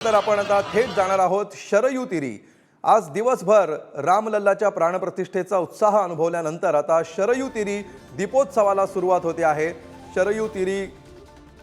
तर आपण आता थेट जाणार आहोत शरयू तीरी। आज दिवसभर रामलल्लाच्या प्राणप्रतिष्ठेचा उत्साह अनुभवल्यानंतर आता शरयू तीरी दीपोत्सवाला सुरुवात होते आहे। शरयू तीरी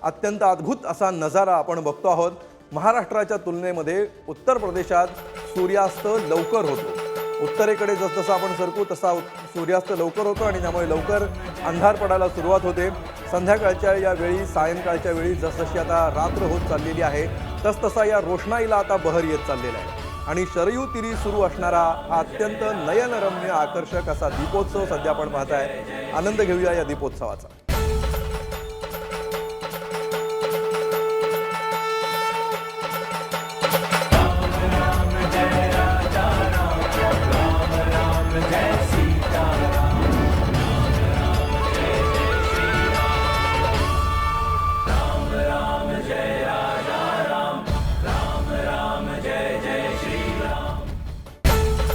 अत्यंत अद्भुत असा नजारा आपण बघतो आहोत। महाराष्ट्राच्या तुलनेमध्ये उत्तर प्रदेशात सूर्यास्त लवकर होतो। उत्तरेकडे जसजसा आपण सरकू तसा सूर्यास्त लवकर होतो आणि त्यामुळे लवकर अंधार पडायला सुरुवात होते। संध्याकाळच्या या वेळी सायंकाळच्या वेळी जसजशी आता रात्र होत चाललेली आहे तसतसा या रोषणाईला आता बहर येत चाललेला आहे आणि शरयू तीरी सुरू असणारा हा अत्यंत नयनरम्य आकर्षक असा दीपोत्सव सध्या आपण पाहताय। आनंद घेऊया या दीपोत्सवाचा।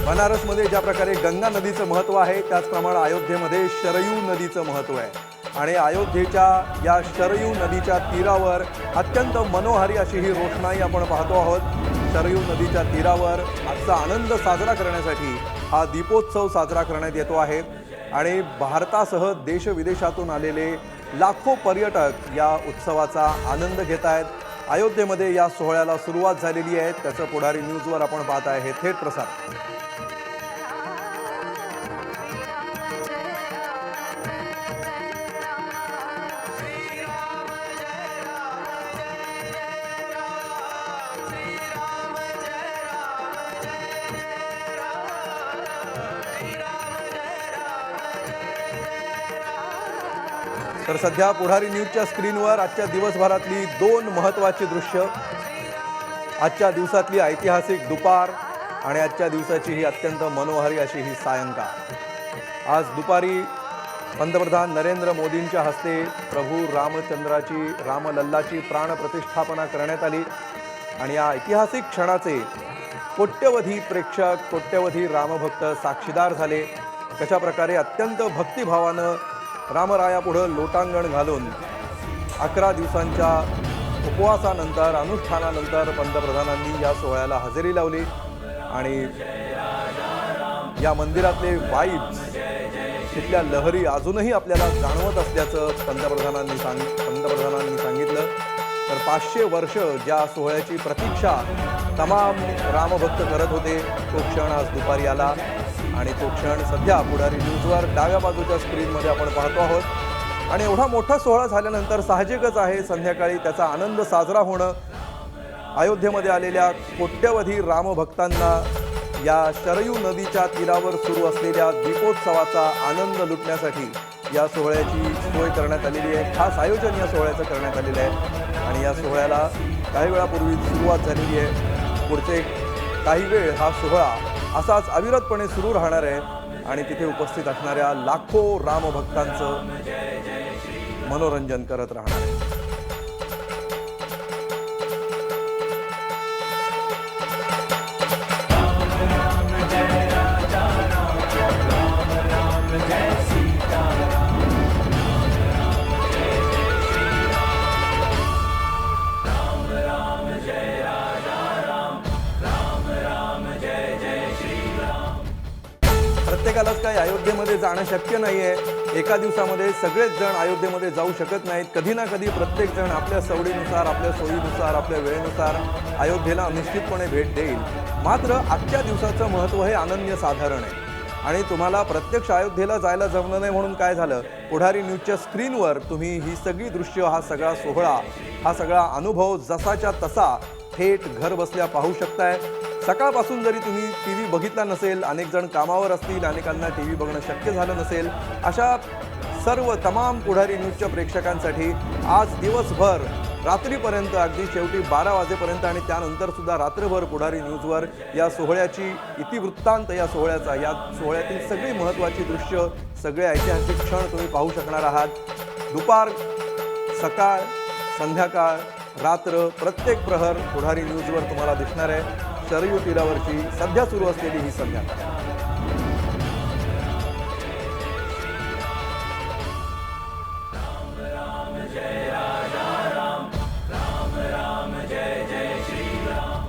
बनारसमध्ये ज्या प्रकारे गंगा नदीचं महत्त्व आहे त्याचप्रमाणे अयोध्येमध्ये शरयू नदीचं महत्त्व आहे आणि अयोध्येच्या या शरयू नदीच्या तीरावर अत्यंत मनोहारी अशी ही रोषणाई आपण पाहतो आहोत। शरयू नदीच्या तीरावर आजचा आनंद साजरा करण्यासाठी हा दीपोत्सव साजरा करण्यात येतो आहे आणि भारतासह देश विदेशातून आलेले लाखो पर्यटक या उत्सवाचा आनंद घेत आहेत। अयोध्येमध्ये या सोहळ्याला सुरुवात झालेली आहे। त्याचं पुढारी न्यूजवर आपण पाहत आहे हे थेट प्रसारण। तर सध्या पुढारी न्यूजच्या स्क्रीनवर आजच्या दिवसभरातली दोन महत्त्वाची दृश्य, आजच्या दिवसातली ऐतिहासिक दुपार आणि आजच्या दिवसाची ही अत्यंत मनोहारी अशी ही सायंकाळ। आज दुपारी पंतप्रधान नरेंद्र मोदींच्या हस्ते प्रभू रामलल्लाची प्राणप्रतिष्ठापना करण्यात आली आणि या ऐतिहासिक क्षणाचे कोट्यवधी प्रेक्षक, कोट्यवधी रामभक्त साक्षीदार झाले। कशा प्रकारे अत्यंत भक्तिभावानं रामरायापुढे लोटांगण घालून 11 दिवसांच्या उपवासानंतर अनुष्ठानानंतर पंतप्रधानांनी या सोहळ्याला हजेरी लावली आणि या मंदिरातले वाइब्स, तिथल्या लहरी अजूनही आपल्याला जाणवत असल्याचं पंतप्रधानांनी सांगितलं। तर 500 वर्ष ज्या सोहळ्याची प्रतीक्षा तमाम रामभक्त करत होते तो क्षण आज दुपारी आला आणि तो क्षण सध्या पुढारी न्यूजवर डाव्या बाजूच्या स्क्रीनमध्ये आपण पाहतो आहोत। आणि एवढा मोठा सोहळा झाल्यानंतर साहजिकच आहे संध्याकाळी त्याचा आनंद साजरा होणं। अयोध्येमध्ये आलेल्या कोट्यवधी रामभक्तांना या शरयू नदीच्या तीरावर सुरू असलेल्या दीपोत्सवाचा आनंद लुटण्यासाठी या सोहळ्याची सोय करण्यात आलेली आहे। खास आयोजन या सोहळ्याचं करण्यात आलेलं आहे आणि या सोहळ्याला काही वेळापूर्वी सुरुवात झालेली आहे। पुढचे काही वेळ हा सोहळा असाच अविरतपणे सुरू राहणार आहे आणि तिथे उपस्थित असणाऱ्या लाखो रामभक्तांचं मनोरंजन करत राहणार आहे। प्रत्येकालाच काही अयोध्येमध्ये जाणं शक्य नाहीये। एका दिवसामध्ये सगळेच जण अयोध्येमध्ये जाऊ शकत नाहीत। कधी ना कधी प्रत्येक जण आपल्या सवडीनुसार, आपल्या सोयीनुसार, आपल्या वेळेनुसार अयोध्येला निश्चितपणे भेट देईल। मात्र आजच्या दिवसाचं महत्त्व हे अनन्यसाधारण आहे आणि तुम्हाला प्रत्यक्ष अयोध्येला जायला जमलं नाही म्हणून काय झालं, पुढारी न्यूजच्या स्क्रीनवर तुम्ही ही सगळी दृश्य, हा सगळा सोहळा, हा सगळा अनुभव जसाच्या तसा थेट घर बसल्या पाहू शकताय। सकाळपासून जरी तुम्ही टीव्ही बघितला नसेल, अनेक जण कामावर असतील, अनेकांना टीव्ही बघणं शक्य झालं नसेल, अशा सर्व तमाम पुढारी न्यूजच्या प्रेक्षकांसाठी आज दिवसभर रात्रीपर्यंत, अगदी शेवटी 12 वाजेपर्यंत आणि त्यानंतर सुद्धा रात्रभर पुढारी न्यूजवर या सोहळ्याची इतिवृत्तांत, या सोहळ्यातील सगळी महत्त्वाची दृश्य, सगळे ऐतिहासिक क्षण तुम्ही पाहू शकणार आहात। दुपार, सकाळ, संध्याकाळ, रात्र, प्रत्येक प्रहर पुढारी न्यूजवर तुम्हाला दिसणार आहे। शरयू तीरावरची सध्या सुरू असलेली ही संध्याकाळ। जय राजा राम, राम राम जय जय श्री राम।